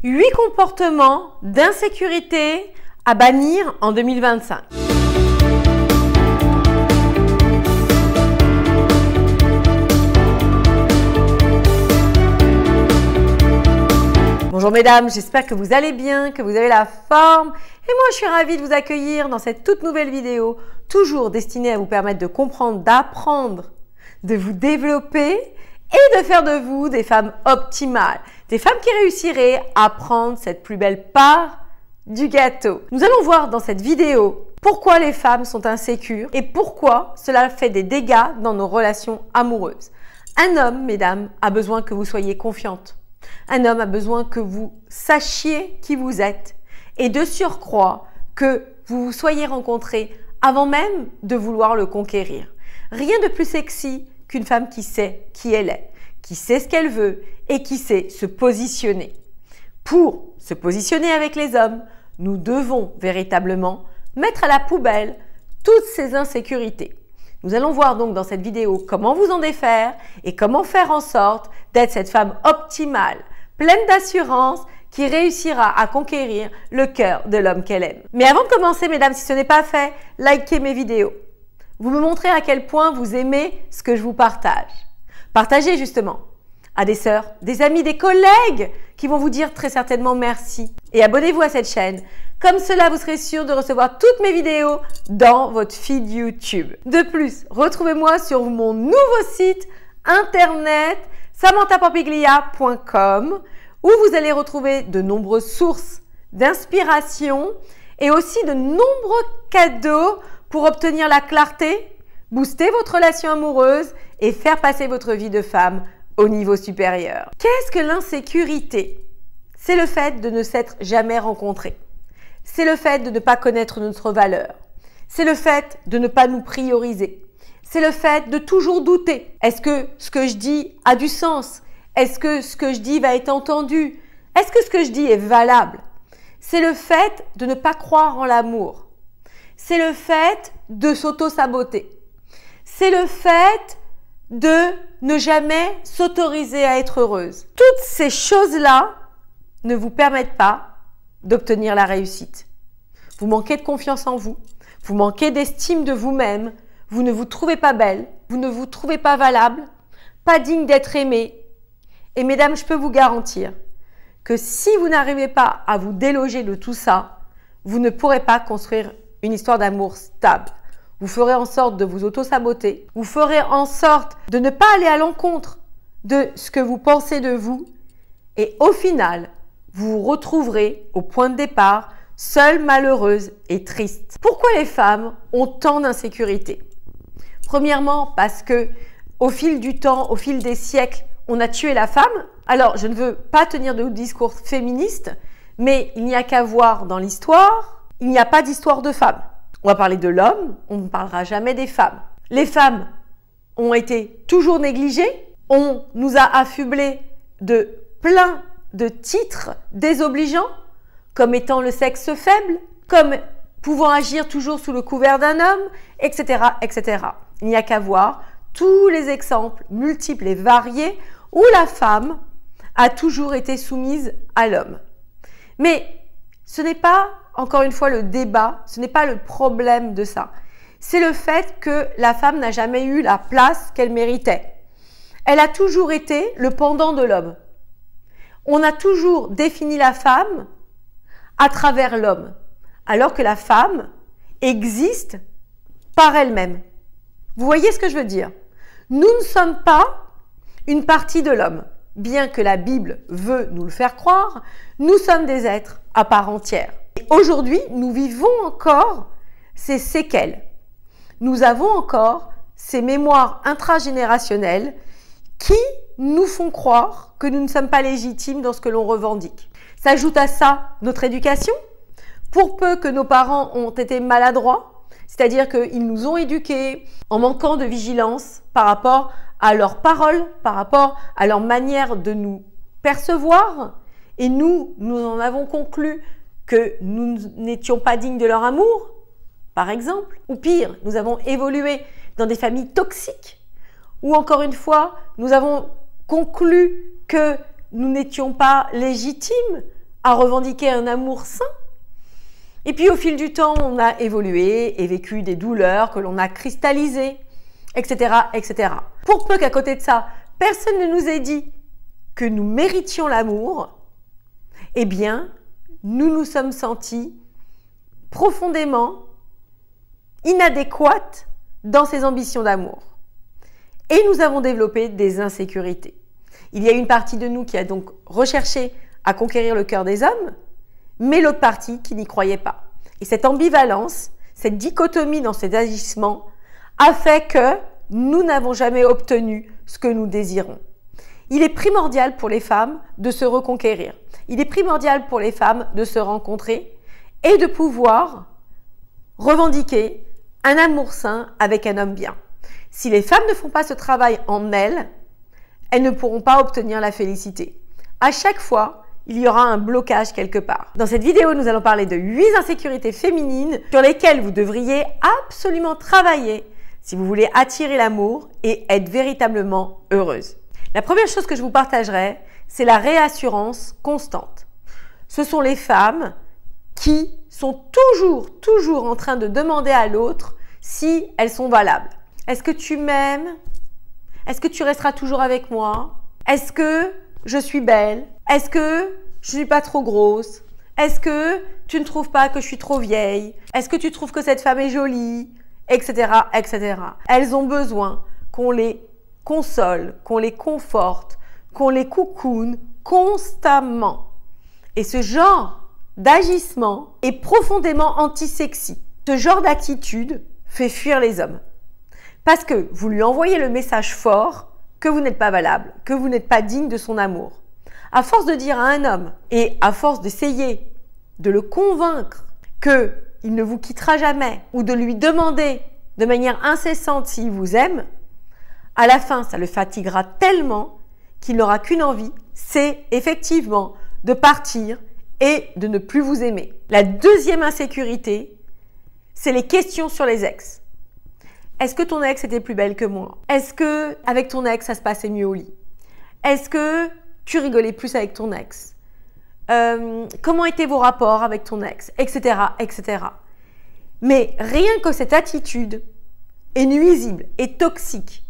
8 comportements d'insécurité à bannir en 2025. Bonjour mesdames, j'espère que vous allez bien, que vous avez la forme. Et moi, je suis ravie de vous accueillir dans cette toute nouvelle vidéo, toujours destinée à vous permettre de comprendre, d'apprendre, de vous développer et de faire de vous des femmes optimales, des femmes qui réussiraient à prendre cette plus belle part du gâteau. Nous allons voir dans cette vidéo pourquoi les femmes sont insécures et pourquoi cela fait des dégâts dans nos relations amoureuses. Un homme, mesdames, a besoin que vous soyez confiantes. Un homme a besoin que vous sachiez qui vous êtes et de surcroît que vous vous soyez rencontrés avant même de vouloir le conquérir. Rien de plus sexy qu'une femme qui sait qui elle est, qui sait ce qu'elle veut et qui sait se positionner. Pour se positionner avec les hommes, nous devons véritablement mettre à la poubelle toutes ces insécurités. Nous allons voir donc dans cette vidéo comment vous en défaire et comment faire en sorte d'être cette femme optimale, pleine d'assurance, qui réussira à conquérir le cœur de l'homme qu'elle aime. Mais avant de commencer, mesdames, si ce n'est pas fait, likez mes vidéos. Vous me montrez à quel point vous aimez ce que je vous partage. Partagez justement à des sœurs, des amis, des collègues qui vont vous dire très certainement merci. Et abonnez-vous à cette chaîne. Comme cela, vous serez sûr de recevoir toutes mes vidéos dans votre feed YouTube. De plus, retrouvez-moi sur mon nouveau site internet samantapampiglia.com où vous allez retrouver de nombreuses sources d'inspiration et aussi de nombreux cadeaux pour obtenir la clarté, booster votre relation amoureuse et faire passer votre vie de femme au niveau supérieur. Qu'est-ce que l'insécurité? C'est le fait de ne s'être jamais rencontré. C'est le fait de ne pas connaître notre valeur. C'est le fait de ne pas nous prioriser. C'est le fait de toujours douter. Est-ce que ce que je dis a du sens? Est-ce que ce que je dis va être entendu? Est-ce que ce que je dis est valable? C'est le fait de ne pas croire en l'amour. C'est le fait de s'auto-saboter. C'est le fait de ne jamais s'autoriser à être heureuse. Toutes ces choses-là ne vous permettent pas d'obtenir la réussite. Vous manquez de confiance en vous, vous manquez d'estime de vous-même, vous ne vous trouvez pas belle, vous ne vous trouvez pas valable, pas digne d'être aimée. Et mesdames, je peux vous garantir que si vous n'arrivez pas à vous déloger de tout ça, vous ne pourrez pas construire une histoire d'amour stable. Vous ferez en sorte de vous auto-saboter, vous ferez en sorte de ne pas aller à l'encontre de ce que vous pensez de vous et au final, vous vous retrouverez au point de départ, seule, malheureuse et triste. Pourquoi les femmes ont tant d'insécurité? Premièrement, parce que au fil du temps, au fil des siècles, on a tué la femme. Alors, je ne veux pas tenir de discours féministe, mais il n'y a qu'à voir dans l'histoire, il n'y a pas d'histoire de femme. On va parler de l'homme, on ne parlera jamais des femmes. Les femmes ont été toujours négligées, on nous a affublés de plein de titres désobligeants, comme étant le sexe faible, comme pouvant agir toujours sous le couvert d'un homme, etc., etc. Il n'y a qu'à voir tous les exemples multiples et variés où la femme a toujours été soumise à l'homme. Mais ce n'est pas, encore une fois, le débat, ce n'est pas le problème de ça. C'est le fait que la femme n'a jamais eu la place qu'elle méritait. Elle a toujours été le pendant de l'homme. On a toujours défini la femme à travers l'homme, alors que la femme existe par elle-même. Vous voyez ce que je veux dire? Nous ne sommes pas une partie de l'homme. Bien que la Bible veut nous le faire croire, nous sommes des êtres à part entière. Et aujourd'hui, nous vivons encore ces séquelles. Nous avons encore ces mémoires intragénérationnelles qui nous font croire que nous ne sommes pas légitimes dans ce que l'on revendique. S'ajoute à ça notre éducation. Pour peu que nos parents ont été maladroits, c'est-à-dire qu'ils nous ont éduqués en manquant de vigilance par rapport à leurs paroles, par rapport à leur manière de nous percevoir, et nous en avons conclu que nous n'étions pas dignes de leur amour, par exemple, ou pire, nous avons évolué dans des familles toxiques, ou encore une fois, nous avons conclu que nous n'étions pas légitimes à revendiquer un amour sain. Et puis au fil du temps, on a évolué et vécu des douleurs que l'on a cristallisées, etc., etc. Pour peu qu'à côté de ça, personne ne nous ait dit que nous méritions l'amour, eh bien, nous nous sommes sentis profondément inadéquates dans ces ambitions d'amour. Et nous avons développé des insécurités. Il y a une partie de nous qui a donc recherché à conquérir le cœur des hommes, mais l'autre partie qui n'y croyait pas. Et cette ambivalence, cette dichotomie dans ces agissements a fait que nous n'avons jamais obtenu ce que nous désirons. Il est primordial pour les femmes de se reconquérir. Il est primordial pour les femmes de se rencontrer et de pouvoir revendiquer un amour sain avec un homme bien. Si les femmes ne font pas ce travail en elles, elles ne pourront pas obtenir la félicité. À chaque fois, il y aura un blocage quelque part. Dans cette vidéo, nous allons parler de 8 insécurités féminines sur lesquelles vous devriez absolument travailler si vous voulez attirer l'amour et être véritablement heureuse. La première chose que je vous partagerai, c'est la réassurance constante. Ce sont les femmes qui sont toujours en train de demander à l'autre si elles sont valables. Est-ce que tu m'aimes? Est-ce que tu resteras toujours avec moi? Est-ce que je suis belle? Est-ce que je ne suis pas trop grosse? Est-ce que tu ne trouves pas que je suis trop vieille? Est-ce que tu trouves que cette femme est jolie? Etc., etc. Elles ont besoin qu'on les console, qu'on les conforte, qu'on les coucoune constamment. Et ce genre d'agissement est profondément anti-sexy. Ce genre d'attitude fait fuir les hommes. Parce que vous lui envoyez le message fort que vous n'êtes pas valable, que vous n'êtes pas digne de son amour. À force de dire à un homme et à force d'essayer de le convaincre qu'il ne vous quittera jamais ou de lui demander de manière incessante s'il vous aime, à la fin, ça le fatiguera tellement qu'il n'aura qu'une envie, c'est effectivement de partir et de ne plus vous aimer. La deuxième insécurité, c'est les questions sur les ex. Est-ce que ton ex était plus belle que moi? Est-ce que avec ton ex, ça se passait mieux au lit? Est-ce que tu rigolais plus avec ton ex? Comment étaient vos rapports avec ton ex? Etc., etc. Mais rien que cette attitude est nuisible et toxique.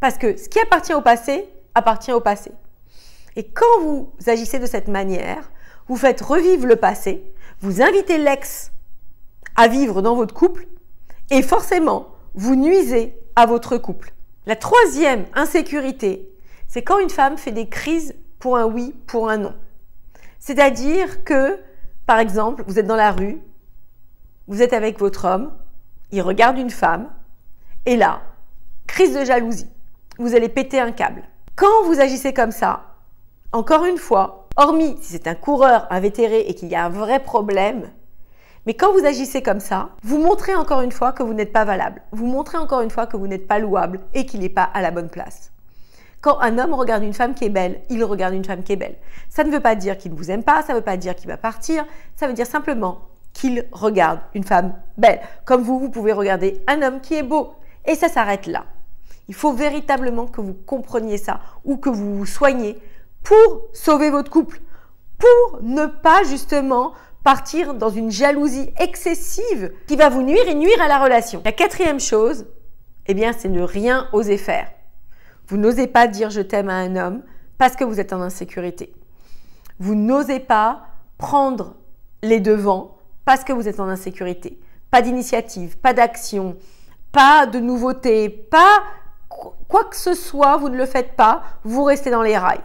Parce que ce qui appartient au passé, appartient au passé. Et quand vous agissez de cette manière, vous faites revivre le passé, vous invitez l'ex à vivre dans votre couple et forcément, vous nuisez à votre couple. La troisième insécurité, c'est quand une femme fait des crises pour un oui, pour un non. C'est-à-dire que, par exemple, vous êtes dans la rue, vous êtes avec votre homme, il regarde une femme, et là, crise de jalousie. Vous allez péter un câble. Quand vous agissez comme ça, encore une fois, hormis si c'est un coureur invétéré et qu'il y a un vrai problème, mais quand vous agissez comme ça, vous montrez encore une fois que vous n'êtes pas valable. Vous montrez encore une fois que vous n'êtes pas louable et qu'il n'est pas à la bonne place. Quand un homme regarde une femme qui est belle, il regarde une femme qui est belle. Ça ne veut pas dire qu'il ne vous aime pas, ça ne veut pas dire qu'il va partir, ça veut dire simplement qu'il regarde une femme belle. Comme vous pouvez regarder un homme qui est beau. Et ça s'arrête là. Il faut véritablement que vous compreniez ça ou que vous vous soigniez pour sauver votre couple, pour ne pas justement partir dans une jalousie excessive qui va vous nuire et nuire à la relation. La quatrième chose, eh bien, c'est ne rien oser faire. Vous n'osez pas dire je t'aime à un homme parce que vous êtes en insécurité. Vous n'osez pas prendre les devants parce que vous êtes en insécurité. Pas d'initiative, pas d'action, pas de nouveauté, pas quoi que ce soit, vous ne le faites pas, vous restez dans les rails.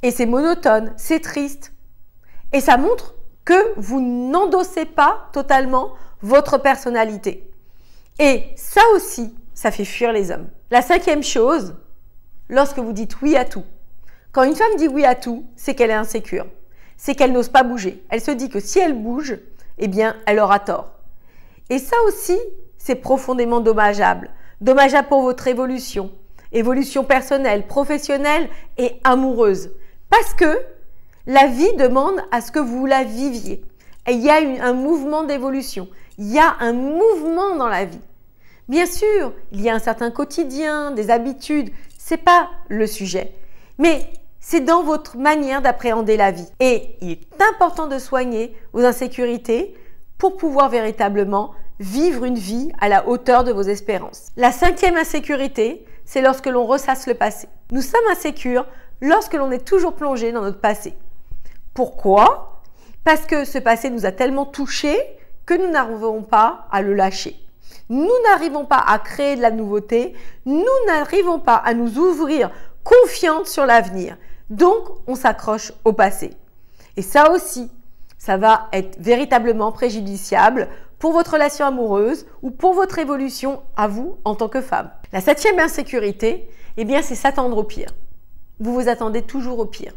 Et c'est monotone, c'est triste. Et ça montre que vous n'endossez pas totalement votre personnalité. Et ça aussi, ça fait fuir les hommes. La cinquième chose, lorsque vous dites oui à tout. Quand une femme dit oui à tout, c'est qu'elle est insécure. C'est qu'elle n'ose pas bouger. Elle se dit que si elle bouge, eh bien, elle aura tort. Et ça aussi, c'est profondément dommageable. Dommageable pour votre évolution. Évolution personnelle, professionnelle et amoureuse. Parce que la vie demande à ce que vous la viviez. Et il y a un mouvement d'évolution. Il y a un mouvement dans la vie. Bien sûr, il y a un certain quotidien, des habitudes. C'est pas le sujet. Mais c'est dans votre manière d'appréhender la vie. Et il est important de soigner vos insécurités pour pouvoir véritablement vivre une vie à la hauteur de vos espérances. La 5e insécurité, c'est lorsque l'on ressasse le passé. Nous sommes insécures lorsque l'on est toujours plongé dans notre passé. Pourquoi? Parce que ce passé nous a tellement touchés que nous n'arrivons pas à le lâcher. Nous n'arrivons pas à créer de la nouveauté, nous n'arrivons pas à nous ouvrir confiante sur l'avenir. Donc, on s'accroche au passé. Et ça aussi, ça va être véritablement préjudiciable pour votre relation amoureuse ou pour votre évolution à vous en tant que femme. La 7e insécurité, eh bien, c'est s'attendre au pire. Vous vous attendez toujours au pire.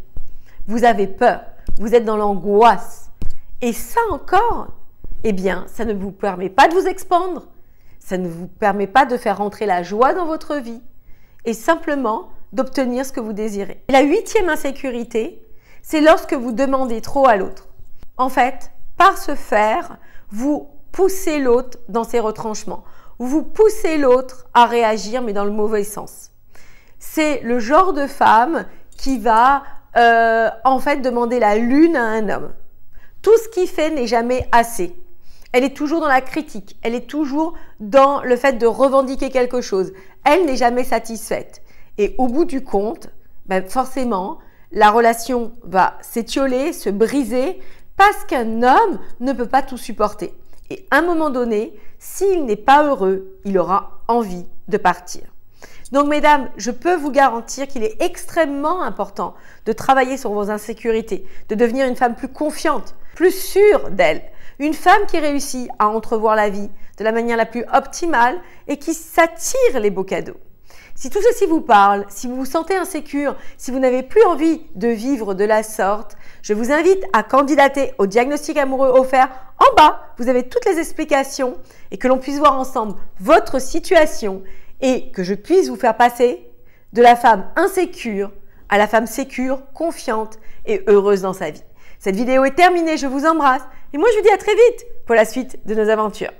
Vous avez peur, vous êtes dans l'angoisse. Et ça encore, eh bien, ça ne vous permet pas de vous expandre, ça ne vous permet pas de faire rentrer la joie dans votre vie et simplement d'obtenir ce que vous désirez. La 8e insécurité, c'est lorsque vous demandez trop à l'autre. En fait, par ce faire, vous poussez l'autre dans ses retranchements. Vous poussez l'autre à réagir, mais dans le mauvais sens. C'est le genre de femme qui va en fait demander la lune à un homme. Tout ce qu'il fait n'est jamais assez. Elle est toujours dans la critique, elle est toujours dans le fait de revendiquer quelque chose. Elle n'est jamais satisfaite. Et au bout du compte, ben forcément, la relation va s'étioler, se briser, parce qu'un homme ne peut pas tout supporter. Et à un moment donné, s'il n'est pas heureux, il aura envie de partir. Donc mesdames, je peux vous garantir qu'il est extrêmement important de travailler sur vos insécurités, de devenir une femme plus confiante, plus sûre d'elle. Une femme qui réussit à entrevoir la vie de la manière la plus optimale et qui s'attire les beaux cadeaux. Si tout ceci vous parle, si vous vous sentez insécure, si vous n'avez plus envie de vivre de la sorte, je vous invite à candidater au diagnostic amoureux offert. En bas, vous avez toutes les explications et que l'on puisse voir ensemble votre situation et que je puisse vous faire passer de la femme insécure à la femme sécure, confiante et heureuse dans sa vie. Cette vidéo est terminée, je vous embrasse et moi je vous dis à très vite pour la suite de nos aventures.